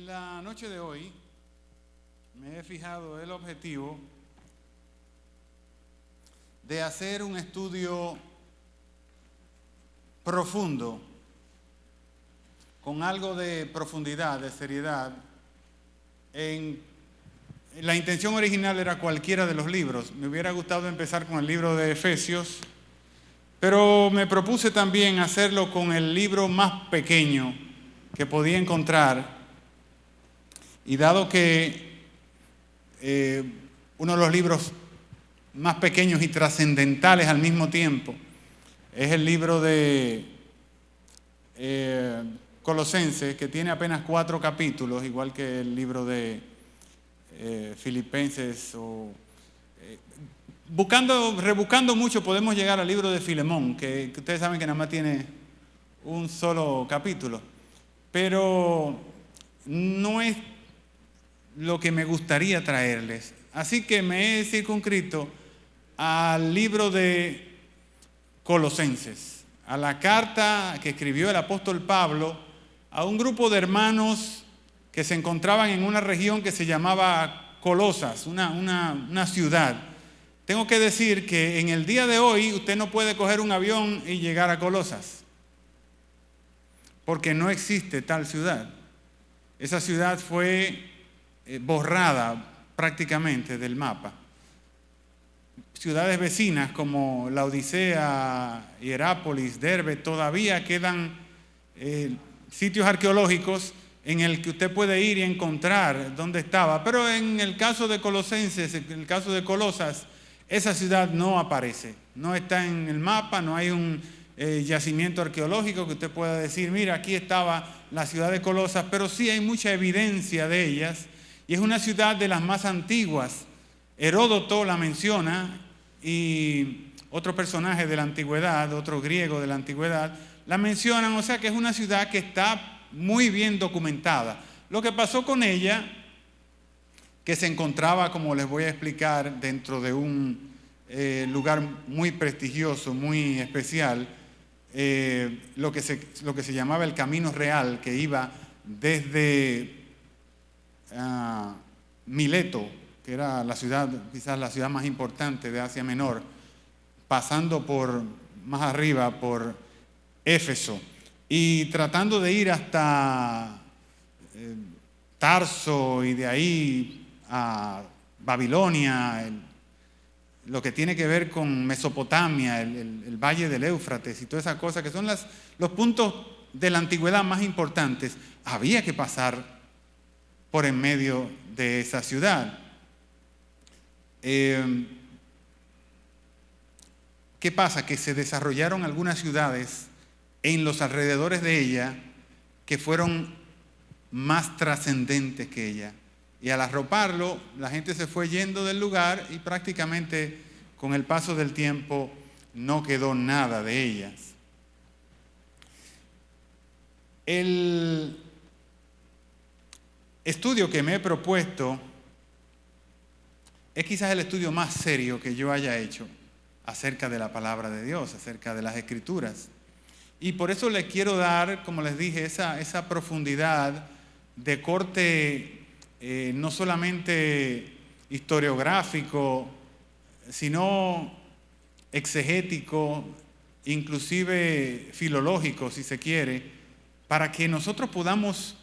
la noche de hoy me he fijado el objetivo de hacer un estudio profundo, con algo de profundidad, de seriedad. La intención original era cualquiera de los libros. Me hubiera gustado empezar con el libro de Efesios, pero me propuse también hacerlo con el libro más pequeño que podía encontrar. Y dado que uno de los libros más pequeños y trascendentales al mismo tiempo es el libro de Colosenses, que tiene apenas 4 capítulos, igual que el libro de Filipenses. Rebuscando mucho podemos llegar al libro de Filemón, que ustedes saben que nada más tiene un solo capítulo. Pero no es lo que me gustaría traerles. Así que me he circunscrito al libro de Colosenses, a la carta que escribió el apóstol Pablo a un grupo de hermanos que se encontraban en una región que se llamaba Colosas, una ciudad. Tengo que decir que en el día de hoy usted no puede coger un avión y llegar a Colosas, porque no existe tal ciudad. Esa ciudad fue borrada prácticamente del mapa. Ciudades vecinas como Laodicea, Hierápolis, Derbe, todavía quedan sitios arqueológicos en el que usted puede ir y encontrar dónde estaba. Pero en el caso de Colosenses, en el caso de Colosas, esa ciudad no aparece, no está en el mapa, no hay un yacimiento arqueológico que usted pueda decir, mira, aquí estaba la ciudad de Colosas, pero sí hay mucha evidencia de ellas, y es una ciudad de las más antiguas. Heródoto la menciona, y otro personaje de la antigüedad, otro griego de la antigüedad, la mencionan, o sea que es una ciudad que está muy bien documentada. Lo que pasó con ella, que se encontraba, como les voy a explicar, dentro de un lugar muy prestigioso, muy especial, lo que se llamaba el Camino Real, que iba desde Mileto, que era la ciudad, quizás la ciudad más importante de Asia Menor, pasando por más arriba por Éfeso y tratando de ir hasta Tarso y de ahí a Babilonia, lo que tiene que ver con Mesopotamia, el valle del Éufrates y todas esas cosas que son los puntos de la antigüedad más importantes. Había que pasar por en medio de esa ciudad. ¿Qué pasa? Que se desarrollaron algunas ciudades en los alrededores de ella que fueron más trascendentes que ella. Y al arroparlo, la gente se fue yendo del lugar y prácticamente con el paso del tiempo no quedó nada de ellas. El estudio que me he propuesto es quizás el estudio más serio que yo haya hecho acerca de la palabra de Dios, acerca de las Escrituras. Y por eso les quiero dar, como les dije, esa profundidad de corte no solamente historiográfico, sino exegético, inclusive filológico, si se quiere, para que nosotros podamos,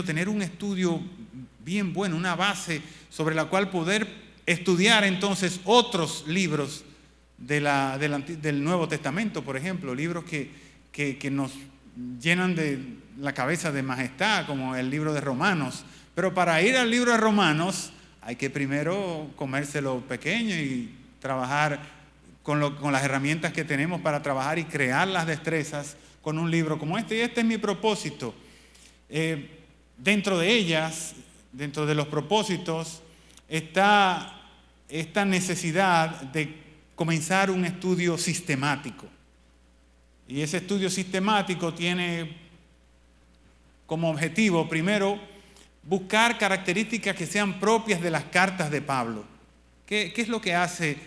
tener un estudio bien bueno, una base sobre la cual poder estudiar entonces otros libros del Nuevo Testamento, por ejemplo, libros que nos llenan de la cabeza de majestad, como el libro de Romanos. Pero para ir al libro de Romanos hay que primero comérselo pequeño y trabajar con las herramientas que tenemos para trabajar y crear las destrezas con un libro como este. Y este es mi propósito. Dentro de ellas, dentro de los propósitos, está esta necesidad de comenzar un estudio sistemático. Y ese estudio sistemático tiene como objetivo, primero, buscar características que sean propias de las cartas de Pablo. ¿Qué es lo que hace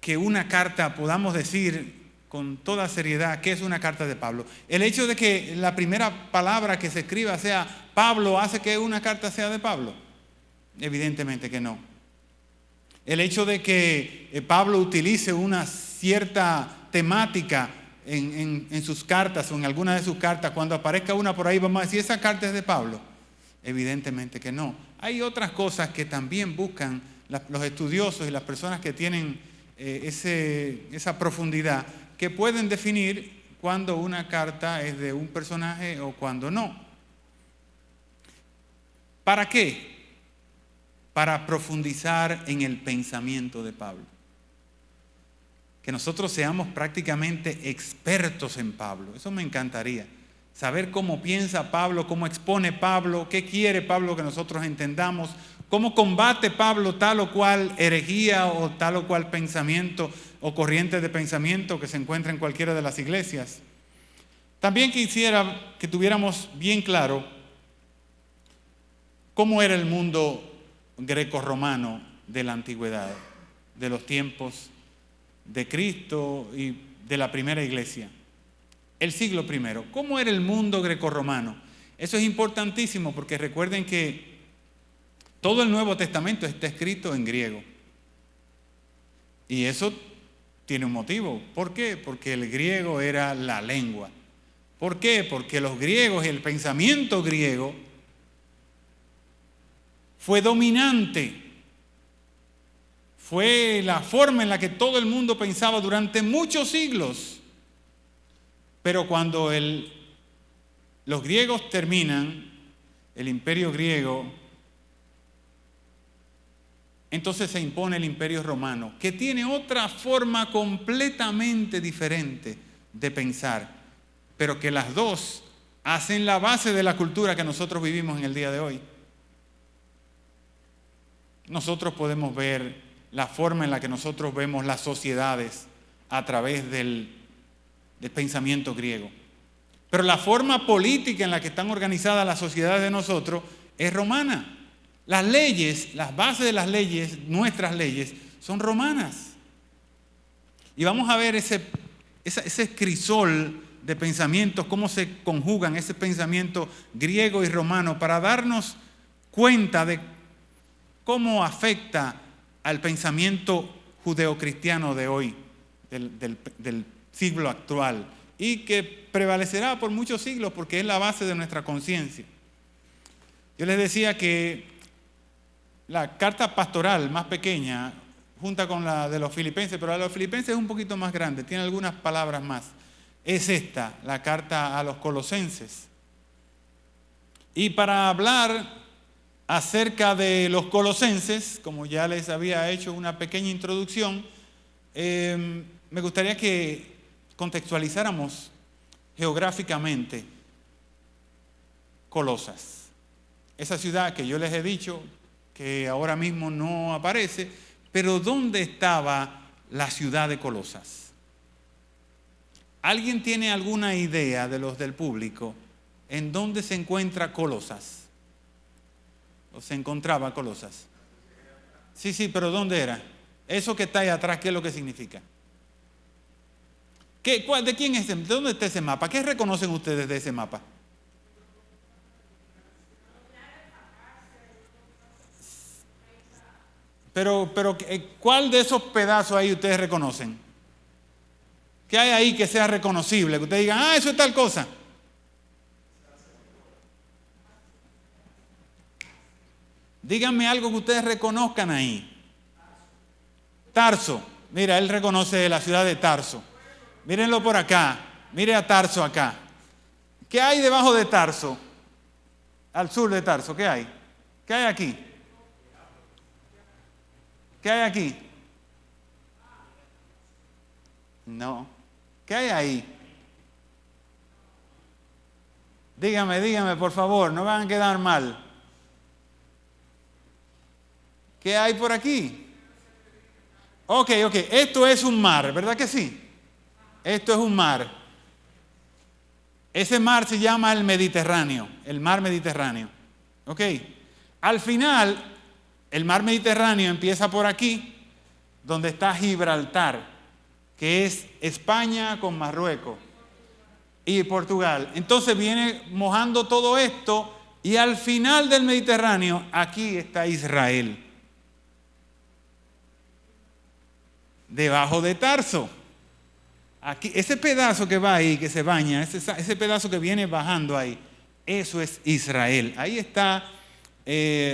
que una carta podamos decir con toda seriedad qué es una carta de Pablo. El hecho de que la primera palabra que se escriba sea Pablo hace que una carta sea de Pablo. Evidentemente que no. El hecho de que Pablo utilice una cierta temática en sus cartas o en alguna de sus cartas, cuando aparezca una por ahí vamos a decir, ¿esa carta es de Pablo? Evidentemente que no. Hay otras cosas que también buscan los estudiosos y las personas que tienen esa profundidad, que pueden definir cuando una carta es de un personaje o cuando no. ¿Para qué? Para profundizar en el pensamiento de Pablo. Que nosotros seamos prácticamente expertos en Pablo. Eso me encantaría. Saber cómo piensa Pablo, cómo expone Pablo, qué quiere Pablo que nosotros entendamos, cómo combate Pablo tal o cual herejía o tal o cual pensamiento o corriente de pensamiento que se encuentra en cualquiera de las iglesias. También quisiera que tuviéramos bien claro cómo era el mundo grecorromano de la antigüedad, de los tiempos de Cristo y de la primera iglesia. El siglo I. ¿Cómo era el mundo grecorromano? Eso es importantísimo porque recuerden que todo el Nuevo Testamento está escrito en griego. Y eso tiene un motivo. ¿Por qué? Porque el griego era la lengua. ¿Por qué? Porque los griegos y el pensamiento griego fue dominante. Fue la forma en la que todo el mundo pensaba durante muchos siglos. Pero cuando los griegos terminan, el imperio griego, entonces se impone el imperio romano, que tiene otra forma completamente diferente de pensar, pero que las dos hacen la base de la cultura que nosotros vivimos en el día de hoy. Nosotros podemos ver la forma en la que nosotros vemos las sociedades a través del pensamiento griego. Pero la forma política en la que están organizadas las sociedades de nosotros es romana. Las leyes, las bases de las leyes, nuestras leyes, son romanas. Y vamos a ver ese crisol de pensamientos, cómo se conjugan ese pensamiento griego y romano para darnos cuenta de cómo afecta al pensamiento judeocristiano de hoy, del siglo actual, y que prevalecerá por muchos siglos porque es la base de nuestra conciencia. Yo les decía que la carta pastoral más pequeña, junta con la de los filipenses, pero la de los filipenses es un poquito más grande, tiene algunas palabras más, es esta, la carta a los colosenses. Y para hablar acerca de los colosenses, como ya les había hecho una pequeña introducción, me gustaría que contextualizáramos geográficamente Colosas. Esa ciudad que yo les he dicho que ahora mismo no aparece, pero ¿dónde estaba la ciudad de Colosas? ¿Alguien tiene alguna idea de los del público en dónde se encuentra Colosas? ¿O se encontraba Colosas? Sí, pero ¿dónde era? Eso que está ahí atrás, ¿qué es lo que significa? ¿De quién es? ¿De dónde está ese mapa? ¿Qué reconocen ustedes de ese mapa? Pero ¿cuál de esos pedazos ahí ustedes reconocen? ¿Qué hay ahí que sea reconocible? Que ustedes digan, eso es tal cosa. Díganme algo que ustedes reconozcan ahí. Tarso. Mira, él reconoce la ciudad de Tarso. Mírenlo por acá. Mire a Tarso acá. ¿Qué hay debajo de Tarso? Al sur de Tarso, ¿qué hay? ¿Qué hay aquí? ¿Qué hay aquí? No. ¿Qué hay ahí? Dígame, por favor, no van a quedar mal. ¿Qué hay por aquí? Ok, esto es un mar, ¿verdad que sí? Esto es un mar. Ese mar se llama el Mediterráneo, el mar Mediterráneo. Ok. Al final, el mar Mediterráneo empieza por aquí, donde está Gibraltar, que es España con Marruecos y Portugal. Entonces viene mojando todo esto y al final del Mediterráneo, aquí está Israel, debajo de Tarso. Aquí, ese pedazo que va ahí, que se baña, ese pedazo que viene bajando ahí, eso es Israel. Ahí está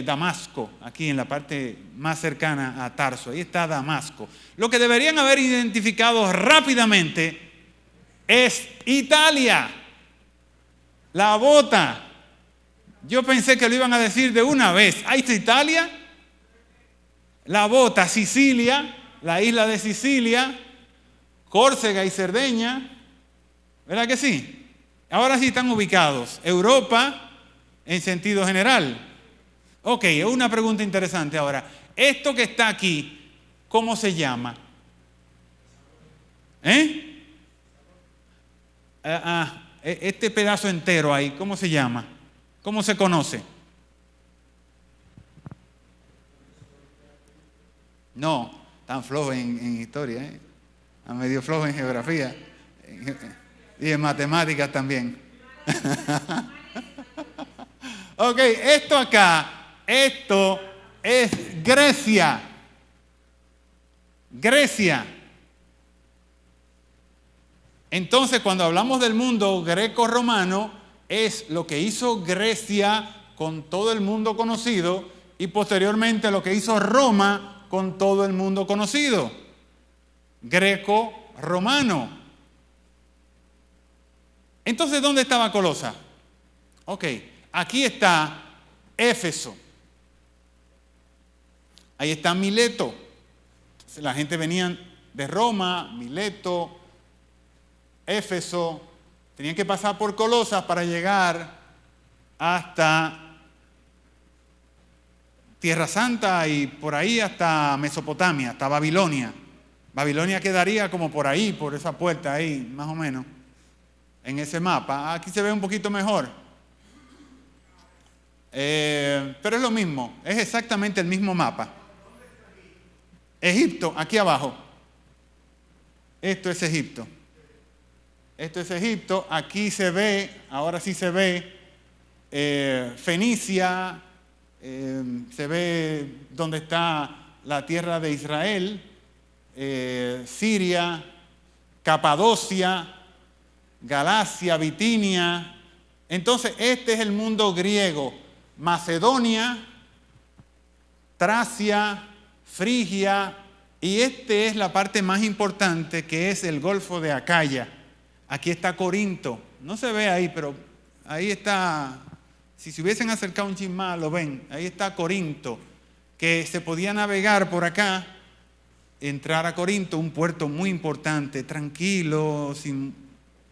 Damasco, aquí en la parte más cercana a Tarso. Ahí está Damasco. Lo que deberían haber identificado rápidamente es Italia, la bota. Yo pensé que lo iban a decir de una vez. Ahí está Italia, la bota, Sicilia, la isla de Sicilia, Córcega y Cerdeña, ¿verdad que sí? Ahora sí están ubicados. Europa en sentido general. Ok, una pregunta interesante ahora. Esto que está aquí, ¿cómo se llama? Este pedazo entero ahí, ¿cómo se llama? ¿Cómo se conoce? No, tan flojo en historia, a medio flojo en geografía y en matemáticas también. Ok, esto acá, esto es Grecia. Grecia. Entonces, cuando hablamos del mundo greco-romano, es lo que hizo Grecia con todo el mundo conocido y posteriormente lo que hizo Roma con todo el mundo conocido. Greco-romano. Entonces, ¿dónde estaba Colosa? Ok, aquí está Éfeso. Ahí está Mileto. Entonces, la gente venía de Roma, Mileto, Éfeso, tenían que pasar por Colosas para llegar hasta Tierra Santa y por ahí hasta Mesopotamia, hasta Babilonia. Babilonia quedaría como por ahí, por esa puerta ahí, más o menos, en ese mapa. Aquí se ve un poquito mejor. Pero es lo mismo, es exactamente el mismo mapa. Egipto, aquí abajo. Esto es Egipto. Esto es Egipto, aquí se ve, ahora sí se ve Fenicia, se ve donde está la tierra de Israel, Siria, Capadocia, Galacia, Bitinia. Entonces este es el mundo griego, Macedonia, Tracia, Frigia, y esta es la parte más importante que es el Golfo de Acaya. Aquí está Corinto, no se ve ahí, pero ahí está, si se hubiesen acercado un chin más, lo ven, ahí está Corinto, que se podía navegar por acá, entrar a Corinto, un puerto muy importante, tranquilo,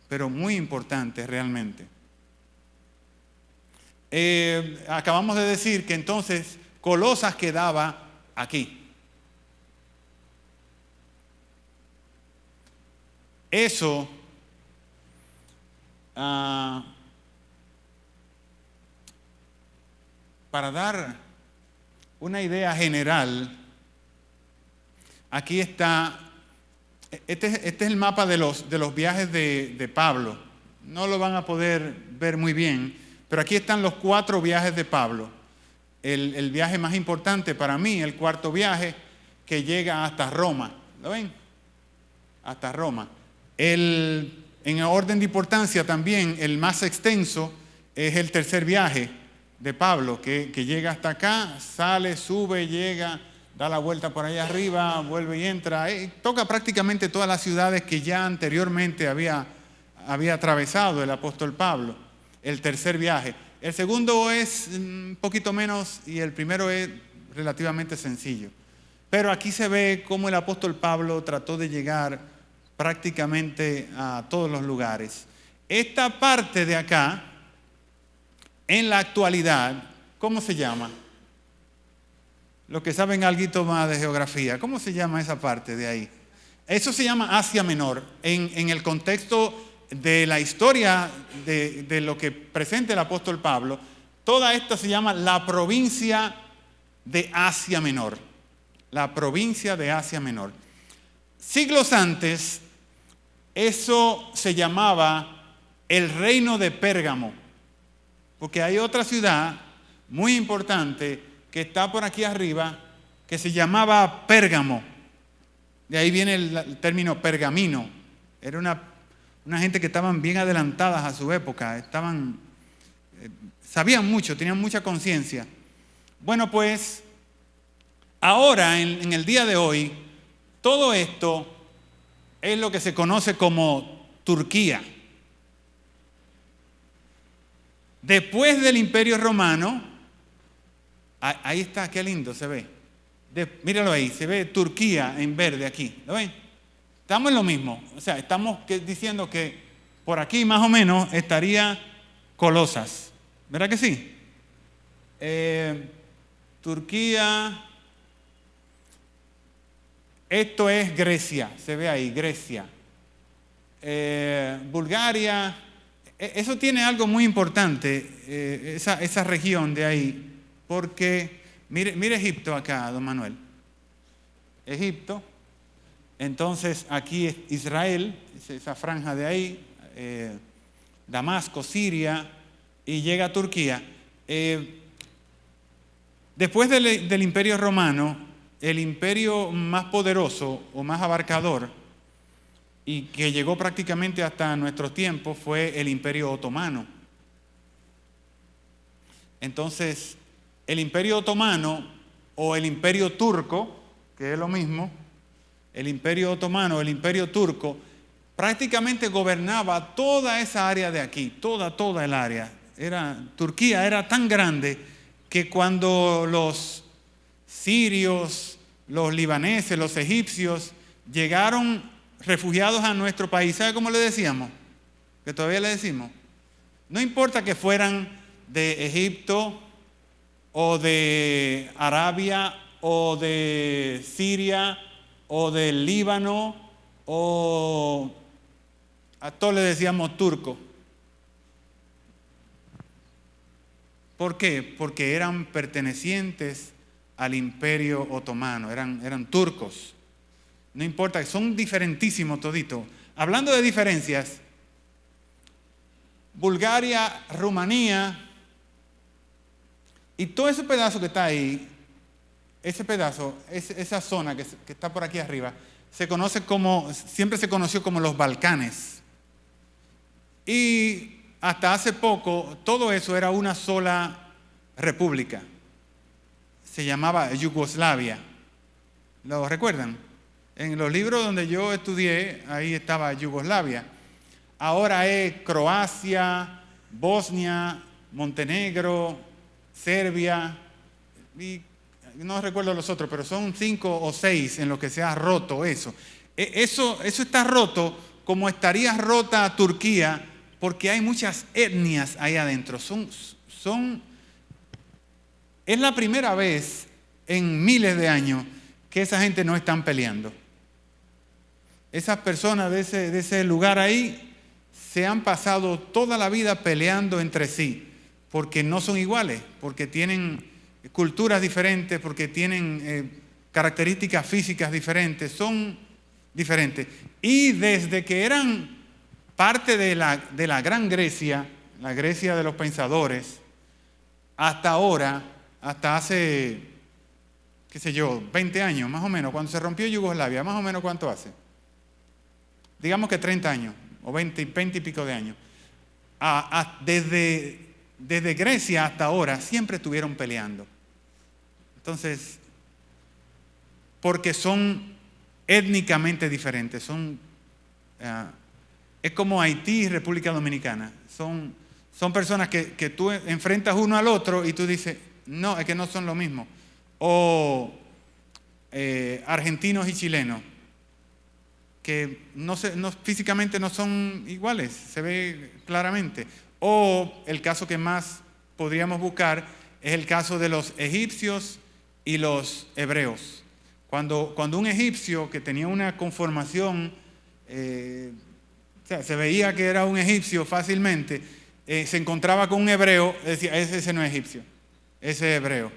pero muy importante realmente. Acabamos de decir que entonces Colosas quedaba aquí. Eso para dar una idea general, aquí está, este es el mapa de los viajes de Pablo. No lo van a poder ver muy bien, pero aquí están los 4 viajes de Pablo. El viaje más importante para mí, el 4.º viaje, que llega hasta Roma. ¿Lo ven? Hasta Roma. En orden de importancia también, el más extenso es el 3.er viaje de Pablo, que llega hasta acá, sale, sube, llega, da la vuelta por allá arriba, vuelve y entra. Toca prácticamente todas las ciudades que ya anteriormente había atravesado el apóstol Pablo. El 3.er viaje. El segundo es un poquito menos y el primero es relativamente sencillo. Pero aquí se ve cómo el apóstol Pablo trató de llegar prácticamente a todos los lugares. Esta parte de acá, en la actualidad, ¿cómo se llama? Los que saben algo más de geografía, ¿cómo se llama esa parte de ahí? Eso se llama Asia Menor. En el contexto de la historia de lo que presenta el apóstol Pablo, toda esta se llama la provincia de Asia Menor. La provincia de Asia Menor. Siglos antes, eso se llamaba el reino de Pérgamo, porque hay otra ciudad muy importante que está por aquí arriba que se llamaba Pérgamo. De ahí viene el término pergamino. Era una gente que estaban bien adelantadas a su época, sabían mucho, tenían mucha conciencia. Bueno, pues ahora, en el día de hoy, todo esto es lo que se conoce como Turquía. Después del Imperio Romano, ahí está, qué lindo se ve. Míralo ahí, se ve Turquía en verde aquí, ¿lo ven? Estamos en lo mismo, o sea, estamos diciendo que por aquí más o menos estaría Colosas, ¿verdad que sí? Turquía, esto es Grecia, se ve ahí, Grecia. Bulgaria, eso tiene algo muy importante, esa región de ahí, porque mire Egipto acá, don Manuel. Egipto, entonces aquí es Israel, esa franja de ahí, Damasco, Siria, y llega a Turquía. Después del Imperio Romano, el imperio más poderoso o más abarcador, y que llegó prácticamente hasta nuestros tiempos, fue el Imperio Otomano. Entonces, el Imperio Otomano o el Imperio Turco, que es lo mismo, el Imperio Otomano, el Imperio Turco, prácticamente gobernaba toda esa área de aquí, toda el área. Turquía era tan grande que cuando los sirios, los libaneses, los egipcios llegaron refugiados a nuestro país, ¿sabe cómo le decíamos? Que todavía le decimos. No importa que fueran de Egipto o de Arabia o de Siria o del Líbano o a todos le decíamos turco. ¿Por qué? Porque eran pertenecientes al Imperio Otomano, eran turcos. No importa, son diferentísimos toditos. Hablando de diferencias, Bulgaria, Rumanía y todo ese pedazo que está ahí, ese pedazo, esa zona que está por aquí arriba, siempre se conoció como los Balcanes. Y hasta hace poco todo eso era una sola república. Se llamaba Yugoslavia. ¿Lo recuerdan? En los libros donde yo estudié, ahí estaba Yugoslavia. Ahora es Croacia, Bosnia, Montenegro, Serbia, y no recuerdo los otros, pero son 5 o 6 en los que se ha roto eso. Eso está roto como estaría rota Turquía, porque hay muchas etnias ahí adentro. Es la primera vez en miles de años que esa gente no están peleando. Esas personas de ese lugar ahí se han pasado toda la vida peleando entre sí, porque no son iguales, porque tienen culturas diferentes, porque tienen características físicas diferentes, son diferentes. Y desde que eran parte de la Gran Grecia, la Grecia de los pensadores, hasta ahora, hasta hace, qué sé yo, 20 años más o menos, cuando se rompió Yugoslavia, más o menos ¿cuánto hace? Digamos que 30 años, o 20 y pico de años. Desde Grecia hasta ahora siempre estuvieron peleando. Entonces, porque son étnicamente diferentes, es como Haití y República Dominicana. Son personas que tú enfrentas uno al otro y tú dices, no, es que no son lo mismo. O argentinos y chilenos, que físicamente no son iguales, se ve claramente. O el caso que más podríamos buscar es el caso de los egipcios y los hebreos. Cuando un egipcio que tenía una conformación, se veía que era un egipcio fácilmente, se encontraba con un hebreo, decía, ese no es egipcio, ese es hebreo.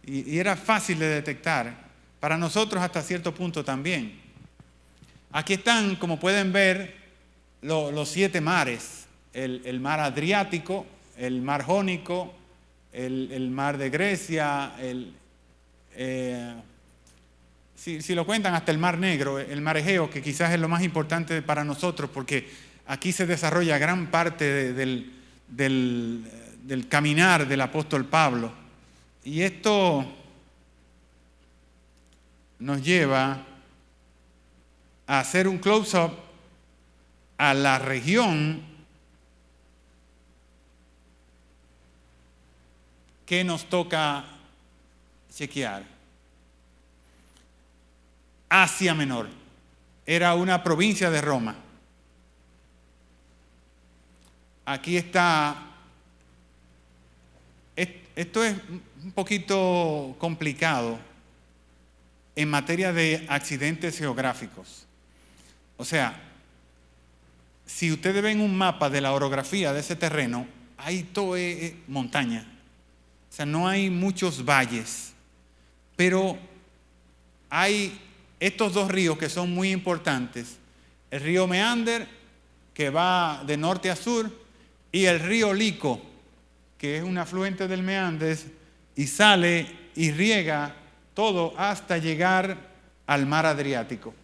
Y era fácil de detectar, para nosotros hasta cierto punto también. Aquí están, como pueden ver, los 7 mares, el mar Adriático, el mar Jónico, el mar de Grecia, si lo cuentan hasta el mar Negro, el mar Egeo, que quizás es lo más importante para nosotros porque aquí se desarrolla gran parte del caminar del apóstol Pablo. Y esto nos lleva a hacer un close-up a la región que nos toca chequear. Asia Menor era una provincia de Roma. Aquí está. Esto es un poquito complicado en materia de accidentes geográficos. O sea, si ustedes ven un mapa de la orografía de ese terreno, ahí todo es montaña. O sea, no hay muchos valles, pero hay estos 2 ríos que son muy importantes. El río Meander, que va de norte a sur, y el río Lico, que es un afluente del Meander y sale y riega todo hasta llegar al mar Adriático,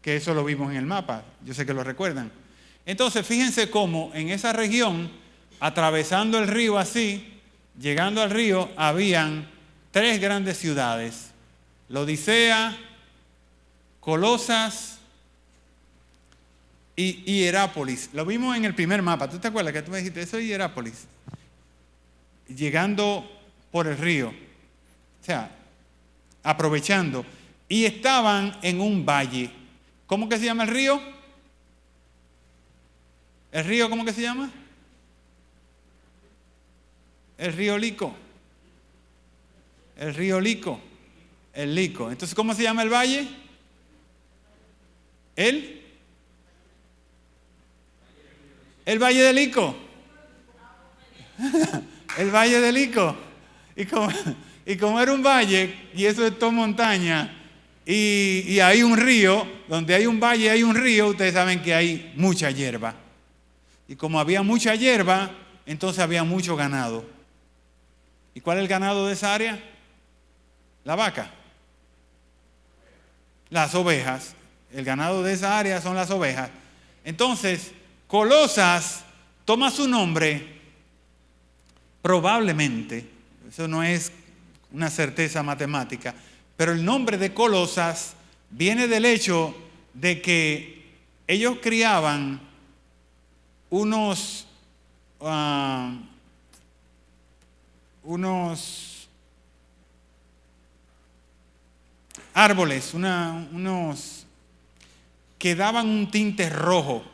que eso lo vimos en el mapa, yo sé que lo recuerdan. Entonces, fíjense cómo en esa región, atravesando el río así, llegando al río, habían 3 grandes ciudades: la Odisea, Colosas y Hierápolis. Lo vimos en el primer mapa. ¿Tú te acuerdas que tú me dijiste eso es Hierápolis? Llegando por el río. O sea, aprovechando. Y estaban en un valle. ¿Cómo que se llama el río? ¿El río cómo que se llama? El río Lico. El río Lico. El Lico. Entonces, ¿cómo se llama el valle? El Valle del Lico. El Valle del Lico. Y como era un valle, y eso es todo montaña, y hay un río, donde hay un valle hay un río, ustedes saben que hay mucha hierba. Y como había mucha hierba, entonces había mucho ganado. ¿Y cuál es el ganado de esa área? La vaca. Las ovejas. El ganado de esa área son las ovejas. Entonces, Colosas toma su nombre, probablemente, eso no es una certeza matemática, pero el nombre de Colosas viene del hecho de que ellos criaban unos árboles, unos que daban un tinte rojo,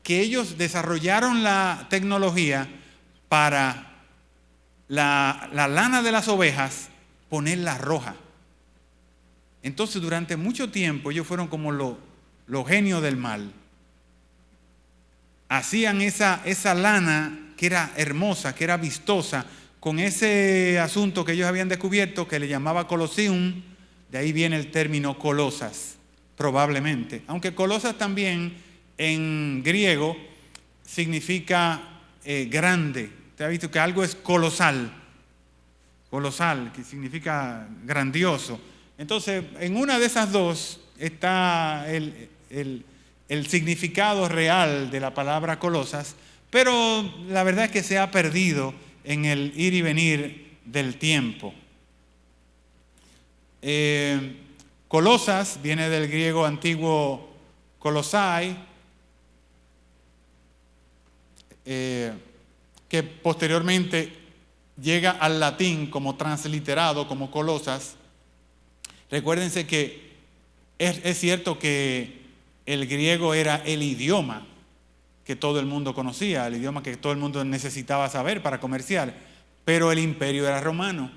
que ellos desarrollaron la tecnología para la lana de las ovejas ponerla roja. Entonces durante mucho tiempo ellos fueron como los genios del mal. Hacían esa lana que era hermosa, que era vistosa, con ese asunto que ellos habían descubierto que le llamaba colosium. De ahí viene el término colosas, probablemente. Aunque colosas también en griego significa grande. ¿Te has visto que algo es colosal? Colosal, que significa grandioso. Entonces, en una de esas dos está el significado real de la palabra colosas, pero la verdad es que se ha perdido en el ir y venir del tiempo. Colosas viene del griego antiguo kolosai, que posteriormente llega al latín como transliterado, como Colosas. Recuérdense que es cierto que el griego era el idioma que todo el mundo conocía, el idioma que todo el mundo necesitaba saber para comerciar, pero el imperio era romano.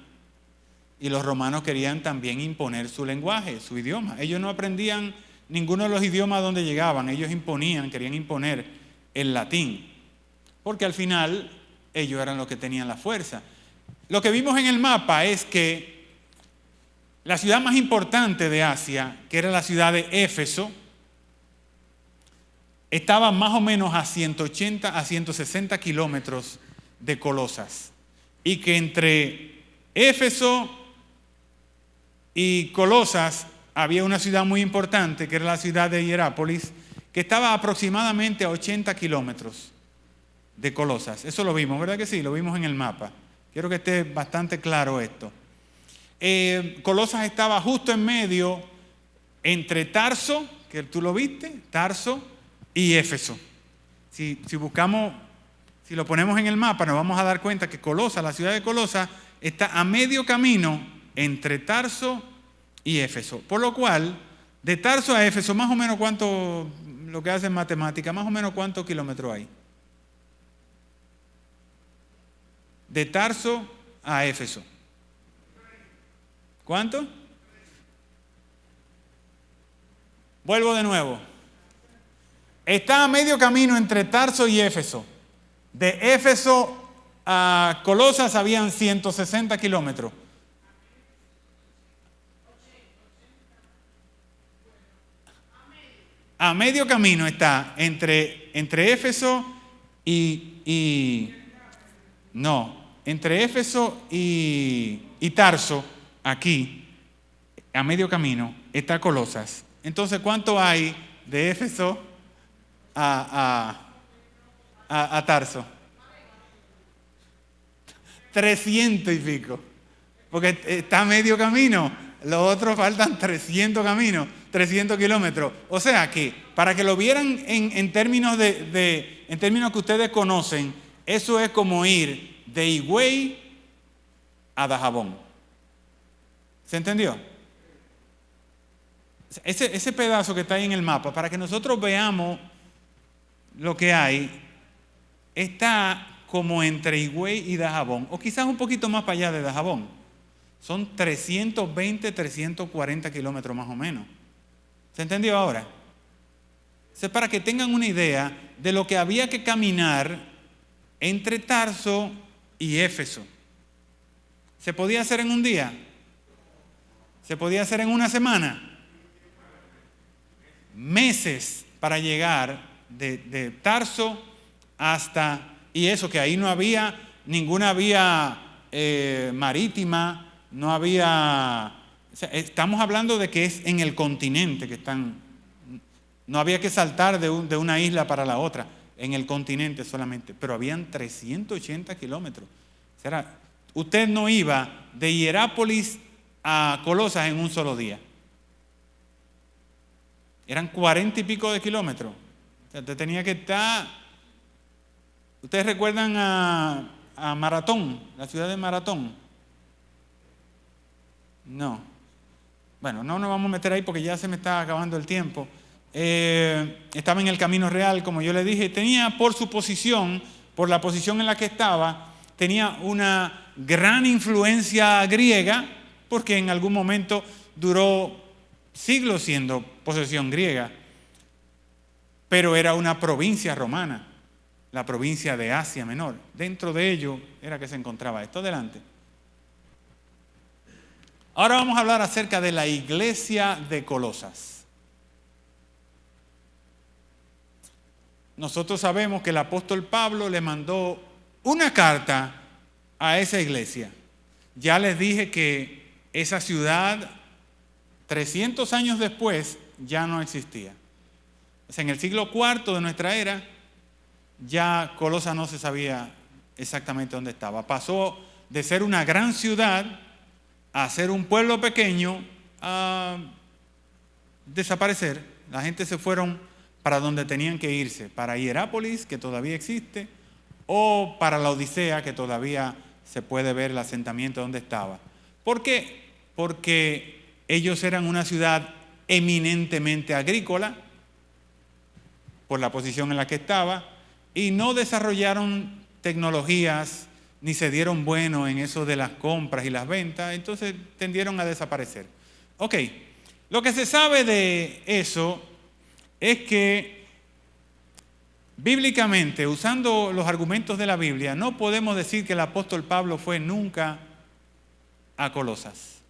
Y los romanos querían también imponer su lenguaje, su idioma. Ellos no aprendían ninguno de los idiomas donde llegaban. Ellos querían imponer el latín. Porque al final ellos eran los que tenían la fuerza. Lo que vimos en el mapa es que La ciudad más importante de Asia, que era la ciudad de Éfeso, estaba más o menos a 180 a 160 kilómetros de Colosas. Y que entre Éfeso y Colosas había una ciudad muy importante, que era la ciudad de Hierápolis, que estaba aproximadamente a 80 kilómetros de Colosas. Eso lo vimos, ¿verdad que sí? Lo vimos en el mapa. Quiero que esté bastante claro esto. Colosas estaba justo en medio entre Tarso, que tú lo viste, Tarso, y Éfeso. Si lo ponemos en el mapa, nos vamos a dar cuenta que Colosas, la ciudad de Colosas, está a medio camino entre Tarso y Éfeso. Por lo cual, de Tarso a Éfeso, más o menos cuánto, lo que hace en matemática, más o menos cuántos kilómetros hay. De Tarso a Éfeso. ¿Cuánto? Vuelvo de nuevo. Está a medio camino entre Tarso y Éfeso. De Éfeso a Colosas habían 160 kilómetros. A medio camino está entre Éfeso entre Éfeso y Tarso, aquí, a medio camino, está Colosas. Entonces, ¿cuánto hay de Éfeso a Tarso? 300 y pico. Porque está a medio camino. Los otros faltan 300 kilómetros. O sea que, para que lo vieran en términos en términos que ustedes conocen, eso es como ir de Higüey a Dajabón. ¿Se entendió? Ese pedazo que está ahí en el mapa, para que nosotros veamos lo que hay, está como entre Higüey y Dajabón, o quizás un poquito más para allá de Dajabón. Son 320, 340 kilómetros más o menos. ¿Se entendió ahora? Es para que tengan una idea de lo que había que caminar entre Tarso y Éfeso. ¿Se podía hacer en un día? ¿Se podía hacer en una semana? Meses para llegar de Tarso hasta, y eso que ahí no había ninguna vía marítima, no había, o sea, estamos hablando de que es en el continente que están, no había que saltar de una isla para la otra, en el continente solamente, pero habían 380 kilómetros. O sea, usted no iba de Hierápolis a Colosas en un solo día. Eran 40 y pico de kilómetros. O sea, usted tenía que estar. ¿Ustedes recuerdan a Maratón, la ciudad de Maratón? No. Bueno, no nos vamos a meter ahí porque ya se me está acabando el tiempo. Estaba en el Camino Real, como yo le dije. Tenía por su posición, por la posición en la que estaba, tenía una gran influencia griega, porque en algún momento duró siglos siendo posesión griega, pero era una provincia romana, la provincia de Asia Menor. Dentro de ello era que se encontraba esto. Adelante. Ahora vamos a hablar acerca de la iglesia de Colosas. Nosotros sabemos que el apóstol Pablo le mandó una carta a esa iglesia. Ya les dije que esa ciudad, 300 años después, ya no existía. O sea, en el siglo IV de nuestra era, ya Colosas no se sabía exactamente dónde estaba. Pasó de ser una gran ciudad a ser un pueblo pequeño, a desaparecer. La gente se fueron para donde tenían que irse, para Hierápolis, que todavía existe, o para la Odisea, que todavía se puede ver el asentamiento donde estaba. ¿Por qué? Porque ellos eran una ciudad eminentemente agrícola, por la posición en la que estaba, y no desarrollaron tecnologías ni se dieron bueno en eso de las compras y las ventas, entonces tendieron a desaparecer. Ok, lo que se sabe de eso es que bíblicamente, usando los argumentos de la Biblia, no podemos decir que el apóstol Pablo fue nunca a Colosas.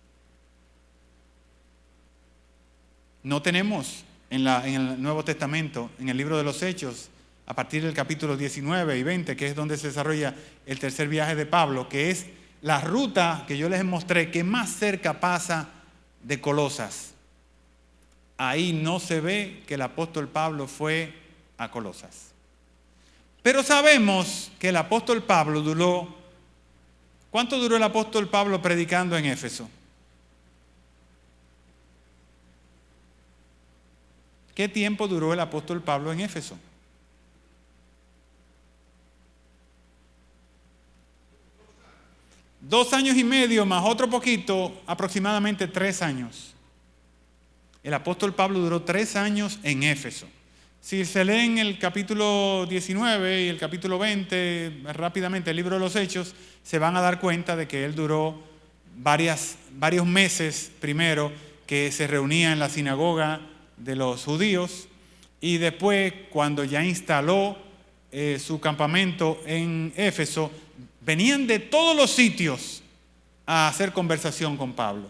No tenemos en el Nuevo Testamento, en el libro de los Hechos, a partir del capítulo 19 y 20, que es donde se desarrolla el tercer viaje de Pablo, que es la ruta que yo les mostré que más cerca pasa de Colosas. Ahí no se ve que el apóstol Pablo fue a Colosas. Pero sabemos que el apóstol Pablo duró, ¿cuánto duró el apóstol Pablo predicando en Éfeso? ¿Qué tiempo duró el apóstol Pablo en Éfeso? Dos años y medio más otro poquito, aproximadamente 3 años. El apóstol Pablo duró 3 años en Éfeso. Si se leen el capítulo 19 y el capítulo 20, rápidamente el libro de los Hechos, se van a dar cuenta de que él duró varios meses primero, que se reunía en la sinagoga de los judíos, y después, cuando ya instaló su campamento en Éfeso, venían de todos los sitios a hacer conversación con Pablo.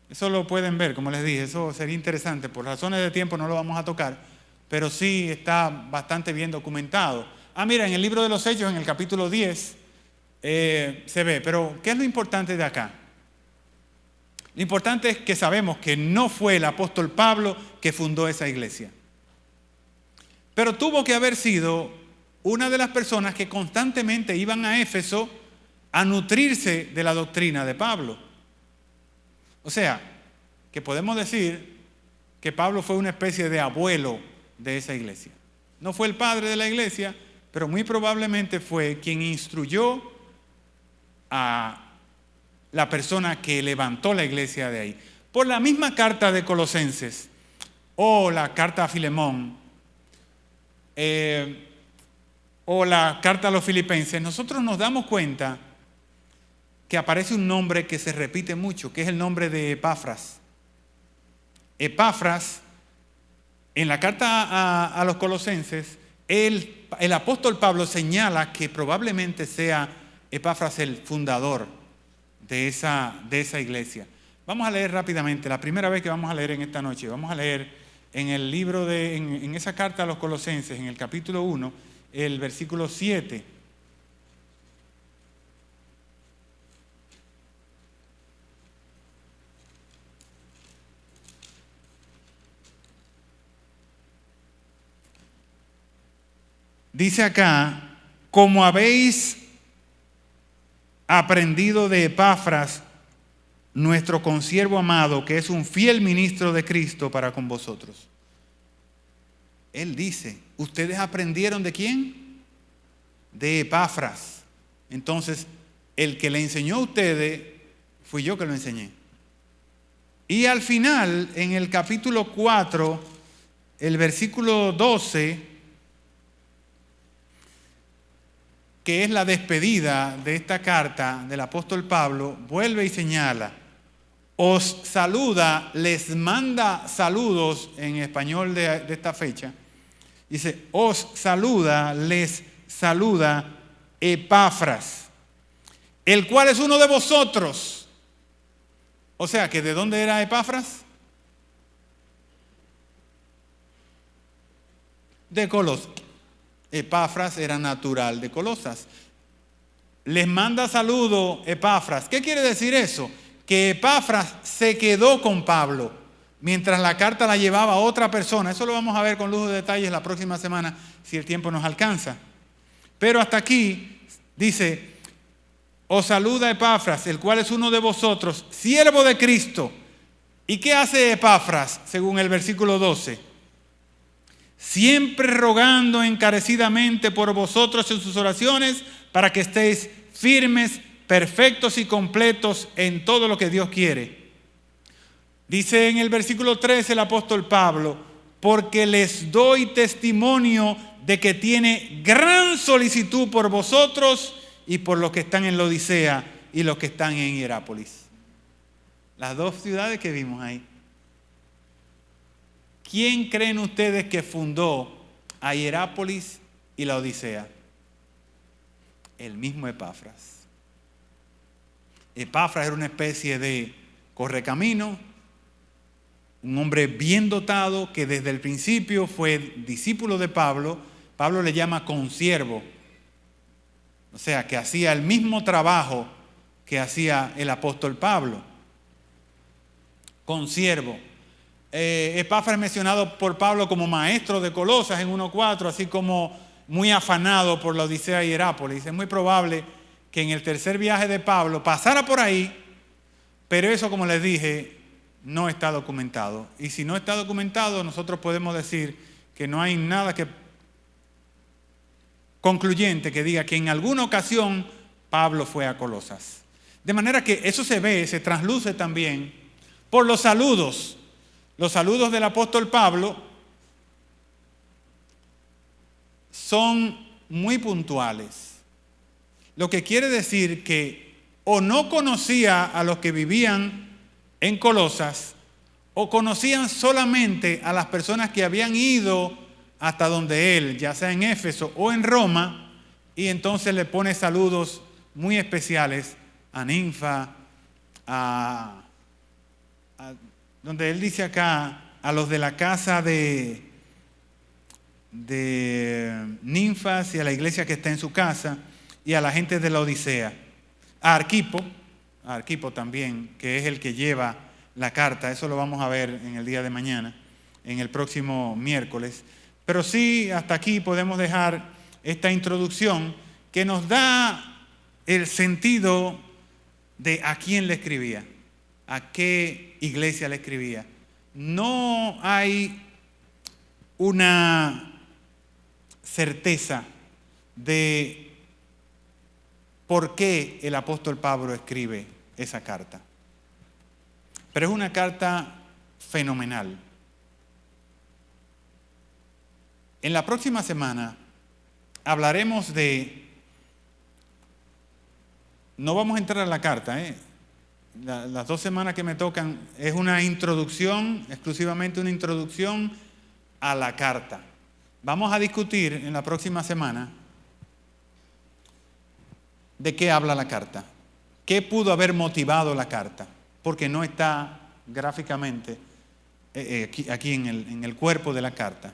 Eso lo pueden ver, como les dije, eso sería interesante. Por razones de tiempo no lo vamos a tocar, pero sí está bastante bien documentado. Mira, en el libro de los Hechos, en el capítulo 10, se ve. Pero, ¿qué es lo importante de acá? Lo importante es que sabemos que no fue el apóstol Pablo que fundó esa iglesia. Pero tuvo que haber sido una de las personas que constantemente iban a Éfeso a nutrirse de la doctrina de Pablo. O sea, que podemos decir que Pablo fue una especie de abuelo de esa iglesia. No fue el padre de la iglesia, pero muy probablemente fue quien instruyó a la persona que levantó la iglesia de ahí. Por la misma carta de Colosenses o la carta a Filemón o la carta a los Filipenses, nosotros nos damos cuenta que aparece un nombre que se repite mucho, que es el nombre de Epafras. Epafras, en la carta a los Colosenses, el apóstol Pablo señala que probablemente sea Epafras el fundador de esa iglesia. Vamos a leer rápidamente, la primera vez que vamos a leer en esta noche, vamos a leer en el libro en esa carta a los Colosenses, en el capítulo 1, el versículo 7. Dice acá, como habéis aprendido de Epafras, nuestro consiervo amado, que es un fiel ministro de Cristo para con vosotros. Él dice, ¿ustedes aprendieron de quién? De Epafras. Entonces, el que le enseñó a ustedes, fui yo que lo enseñé. Y al final, en el capítulo 4, el versículo 12, que es la despedida de esta carta del apóstol Pablo, vuelve y señala, os saluda, les manda saludos en español de esta fecha. Dice, os saluda, les saluda Epafras, el cual es uno de vosotros. O sea, que ¿de dónde era Epafras? De Colosas. Epafras era natural de Colosas. Les manda saludo Epafras. ¿Qué quiere decir eso? Que Epafras se quedó con Pablo mientras la carta la llevaba otra persona. Eso lo vamos a ver con lujo de detalles la próxima semana si el tiempo nos alcanza. Pero hasta aquí dice, os saluda Epafras, el cual es uno de vosotros, siervo de Cristo. ¿Y qué hace Epafras según el versículo 12? Siempre rogando encarecidamente por vosotros en sus oraciones para que estéis firmes, perfectos y completos en todo lo que Dios quiere. Dice en el versículo 13 el apóstol Pablo, porque les doy testimonio de que tiene gran solicitud por vosotros y por los que están en Laodicea y los que están en Hierápolis. Las dos ciudades que vimos ahí. ¿Quién creen ustedes que fundó a Hierápolis y Laodicea? El mismo Epafras. Epafras era una especie de correcamino un hombre bien dotado que desde el principio fue discípulo de Pablo. Pablo le llama consiervo, o sea, que hacía el mismo trabajo que hacía el apóstol Pablo. Consiervo. Epafras es mencionado por Pablo como maestro de Colosas en 1:4, así como muy afanado por la Odisea y Hierápolis. Es muy probable que en el tercer viaje de Pablo pasara por ahí, pero eso, como les dije, no está documentado. Y si no está documentado, nosotros podemos decir que no hay nada concluyente que diga que en alguna ocasión Pablo fue a Colosas. De manera que eso se trasluce también por los saludos. Los saludos del apóstol Pablo son muy puntuales. Lo que quiere decir que o no conocía a los que vivían en Colosas, o conocían solamente a las personas que habían ido hasta donde él, ya sea en Éfeso o en Roma, y entonces le pone saludos muy especiales a Ninfa, donde él dice acá, a los de la casa de Ninfas y a la iglesia que está en su casa, y a la gente de la Odisea. A Arquipo también, que es el que lleva la carta. Eso lo vamos a ver en el día de mañana, en el próximo miércoles. Pero sí, hasta aquí podemos dejar esta introducción que nos da el sentido de a quién le escribía, a qué iglesia le escribía. No hay una certeza de por qué el apóstol Pablo escribe esa carta. Pero es una carta fenomenal. En la próxima semana hablaremos no vamos a entrar a la carta, las 2 semanas que me tocan es una introducción, exclusivamente una introducción a la carta. Vamos a discutir en la próxima semana de qué habla la carta, qué pudo haber motivado la carta, porque no está gráficamente aquí en el cuerpo de la carta.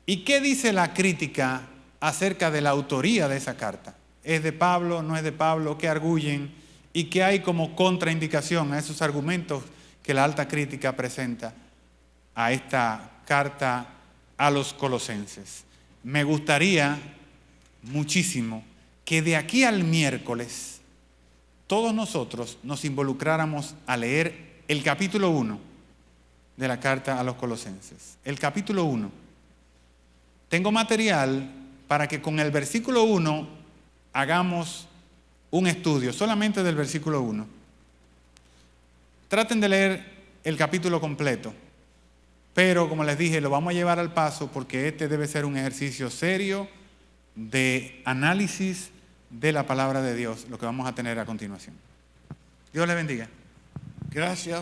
¿Y qué dice la crítica acerca de la autoría de esa carta? ¿Es de Pablo? ¿No es de Pablo? ¿Qué arguyen? ¿Y qué hay como contraindicación a esos argumentos que la alta crítica presenta a esta carta a los colosenses? Me gustaría muchísimo que de aquí al miércoles todos nosotros nos involucráramos a leer el capítulo 1 de la carta a los colosenses. El capítulo 1. Tengo material para que con el versículo 1 hagamos un estudio, solamente del versículo 1. Traten de leer el capítulo completo, pero como les dije, lo vamos a llevar al paso porque este debe ser un ejercicio serio de análisis de la palabra de Dios, lo que vamos a tener a continuación. Dios les bendiga. Gracias.